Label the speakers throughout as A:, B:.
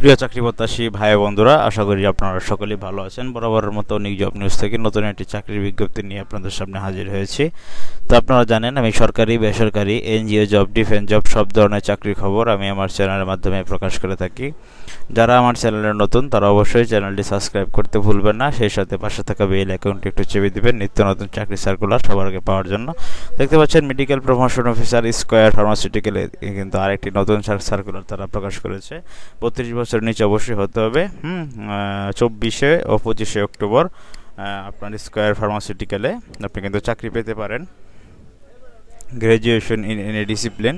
A: প্রিয় চাকরি প্রত্যাশী ভাই বন্ধুরা, আশা করি আপনারা সকলেই ভালো আছেন। বরাবরের মতো নিক জব নিউজ থেকে নতুন একটি চাকরির বিজ্ঞপ্তি নিয়ে আপনাদের সামনে হাজির হয়েছি। তো আপনারা জানেন আমি সরকারি, বেসরকারি, এনজিও জব, ডিফেন্স জব সব ধরনের চাকরির খবর আমি আমার চ্যানেলের মাধ্যমে প্রকাশ করে থাকি। যারা আমার চ্যানেলে নতুন তারা অবশ্যই চ্যানেলটি সাবস্ক্রাইব করতে ভুলবেন না। সেই সাথে পাশে থাকা বেল আইকনটি একটু চেপে দিবেন নিত্য নতুন চাকরি সার্কুলার সবার আগে পাওয়ার জন্য। দেখতে পাচ্ছেন মেডিকেল প্রমোশন অফিসার, স্কয়ার ফার্মাসিউটিক্যালে কিন্তু আরেকটি নতুন সার্কুলার তারা প্রকাশ করেছে। 32 বছরের নিচে অবশ্যই হতে হবে। 24 ও 25 অক্টোবর আপনার স্কয়ার ফার্মাসিউটিক্যালে আপনি কিন্তু চাকরি পেতে পারেন। Graduation in any discipline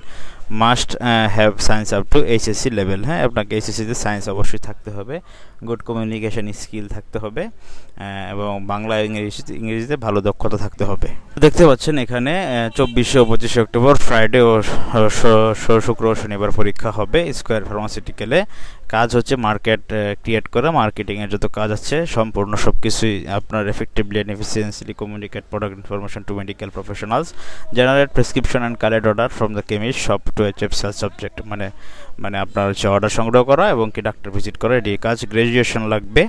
A: must have science up to HSC level. হ্যাঁ, আপনাকে এইচএসসিতে সায়েন্স অবশ্যই থাকতে হবে, গুড কমিউনিকেশন স্কিল থাকতে হবে এবং বাংলা ইংরেজিতে ভালো দক্ষতা থাকতে হবে। দেখতে পাচ্ছেন এখানে 24 ও 25 অক্টোবর ফ্রাইডে ও শুক্র ও শনিবার পরীক্ষা হবে স্কয়ার ফার্মাসিউটিক্যালে। কাজ হচ্ছে মার্কেট ক্রিয়েট করা, মার্কেটিংয়ের যত কাজ আছে সম্পূর্ণ সব কিছুই আপনার effectively and efficiently communicate product information to medical professionals, generate prescription and collect order from the chemist shop to HF sales subject. মানে আপনার হচ্ছে অর্ডার সংগ্রহ করা এবং কি ডাক্তার ভিজিট করা, এটি কাজ। গ্র্যাজুয়েশন লাগবে,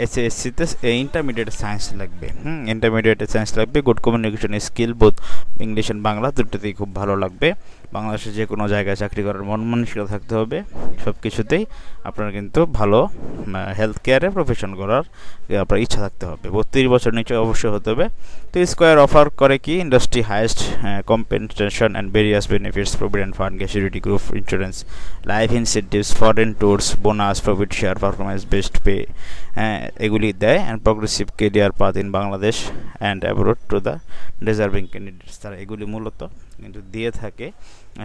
A: এসএসসিতে ইন্টারমিডিয়েট সায়েন্স লাগবে। ইন্টারমিডিয়েট সায়েন্স লাগবে। Good communication skill both English and Bangla দুটোতেই খুব ভালো লাগবে। বাংলাদেশে যে কোনো জায়গায় চাকরি করার মন মানসিকতা থাকতে হবে। সব কিছুতেই আপনার কিন্তু ভালো হেলথ কেয়ারে প্রফেশন করার আপনার ইচ্ছা থাকতে হবে। 32 বছর নিচে অবশ্যই হতে হবে। তো স্কয়ার অফার করে কি industry highest compensation and various benefits, provident fund, gratuity, group insurance, life incentives, foreign tours, bonus, profit share, performance best pay, এগুলি দেয়। And progressive career path in Bangladesh and abroad to the deserving candidates. তারা এগুলি মূলত কিন্তু দিয়ে থাকে।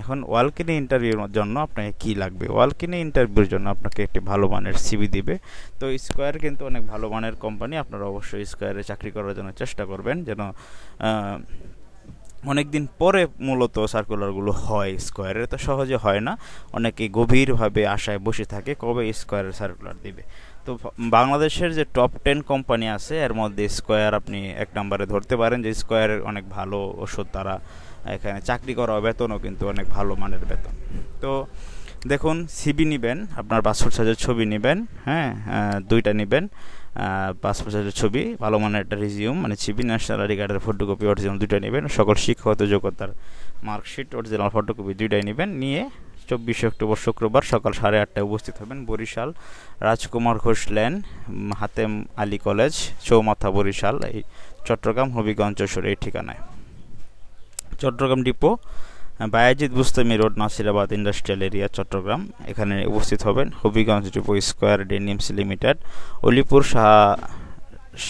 A: এখন ওয়ালক-ইন ইন্টারভিউর জন্য আপনাকে কী লাগবে? ওয়ালক-ইন ইন্টারভিউর জন্য আপনাকে একটি ভালো মানের সিভি দিবে। তো স্কয়ার কিন্তু অনেক ভালো মানের কোম্পানি, আপনারা অবশ্যই স্কয়ারে চাকরি করার জন্য চেষ্টা করবেন, যেন অনেক দিন পরে মূলত সার্কুলারগুলো হয়। স্কয়ারে তো সহজে হয় না, অনেকে গভীরভাবে আশায় বসে থাকে কবে স্কয়ারের সার্কুলার দিবে। তো বাংলাদেশের যে টপ 10 কোম্পানি আছে এর মধ্যে স্কয়ার আপনি এক নম্বরে ধরতে পারেন, যে স্কয়ারের অনেক ভালো ওষুধ, তারা এখানে চাকরি করা, বেতনও কিন্তু অনেক ভালো মানের বেতন। তো দেখুন, সিবি নেবেন, আপনার পাসপোর্ট সাইজের ছবি নেবেন, হ্যাঁ, 2টা নেবেন, পাসপোর্ট সাইজের ছবি, ভালো মানের একটা রিজিউম মানে সিবি, ন্যাশনাল আইডি কার্ডের ফটোকপি অরিজিনাল 2টা নেবেন, সকল শিক্ষাগত যোগ্যতার মার্কশিট অরিজিনাল ফটোকপি 2টাই নেবেন। নিয়ে 24 অক্টোবর শুক্রবার সকাল 8:30টায় উপস্থিত হবেন বরিশাল রাজকুমার ঘোষ লেন, হাতেম আলী কলেজ, চৌমাথা, বরিশাল, এই চট্টগ্রাম, হবিগঞ্জ, যশোর এই ঠিকানায়। Chattogram depot Bayazid Bostami road, Nasirabad industrial area, Chattogram, এখানে উপস্থিত হবেন। Habiganj depot square denims limited, Alipur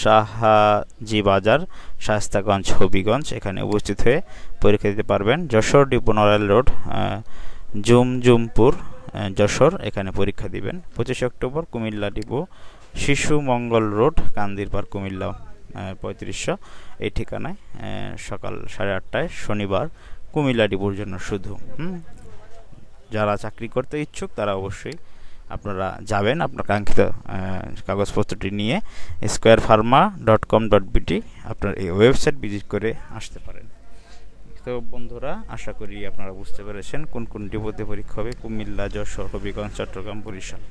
A: Shahaji Bazar, Shayestaganj, Habiganj, এখানে উপস্থিত হয়ে পরীক্ষা দিতে পারবেন। যশোর ডিপো নড়াইল রোড, জুমজুমপুর, যশোর, এখানে পরীক্ষা দিবেন। 25 অক্টোবর কুমিল্লা ডিপো শিশু মঙ্গল রোড, কান্দিরপাড়, কুমিল্লা 3500 এই ঠিকানায়, সকাল 8:30টায় শনিবার, কুমিল্লা ডিপোর জন্য শুধু। যারা চাকরি করতে ইচ্ছুক তারা অবশ্যই আপনারা যাবেন আপনার কাঙ্ক্ষিত কাগজপত্রটি নিয়ে squarepharma.com.bt আপনার এই ওয়েবসাইট ভিজিট করে আসতে পারেন। তো বন্ধুরা, আশা করি আপনারা বুঝতে পেরেছেন কোন কোন ডিপোতে পরীক্ষা হবে। কুমিল্লা, যশোর, হবিগঞ্জ, চট্টগ্রাম, বরিশাল,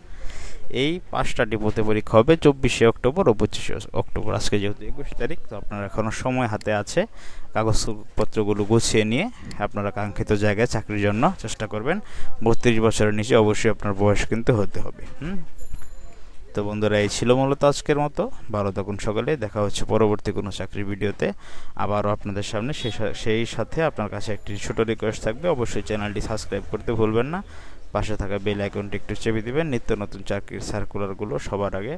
A: এই 5টা ডিপোতে পরীক্ষা হবে 24 অক্টোবর ও 25 অক্টোবর। আজকে যেহেতু 21 তারিখ, তো আপনারা এখনও সময় হাতে আছে, কাগজপত্রগুলো গুছিয়ে নিয়ে আপনারা কাঙ্ক্ষিত জায়গায় চাকরির জন্য চেষ্টা করবেন। 32 বছরের নিচে অবশ্যই আপনার বয়স কিন্তু হতে হবে। তো বন্ধুরা, এই ছিল মূলত আজকের মতো। ভালো থাকুন সকলে, দেখা হচ্ছে পরবর্তী কোনো চাকরির ভিডিওতে আবারও আপনাদের সামনে। সেই সাথে আপনার কাছে একটি ছোটো রিকোয়েস্ট থাকবে, অবশ্যই চ্যানেলটি সাবস্ক্রাইব করতে ভুলবেন না। পাশে থাকা বেল আইকনটি একটু চেপে দিবেন নিত্য নতুন চাকরির সার্কুলারগুলো সবার আগে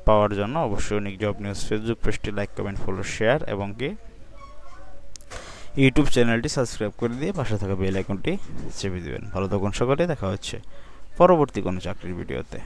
A: পাওয়ার জন্য। অবশ্যই নিক জব নিউজ ফেসবুক পেজটি লাইক, কমেন্ট, ফলো, শেয়ার এবং কি ইউটিউব চ্যানেলটি সাবস্ক্রাইব করে দিয়ে পাশে থাকা বেল আইকনটি চেপে দিবেন। ভালো থাকুন সকলে, দেখা হচ্ছে পরবর্তী কোনো চাকরির ভিডিওতে।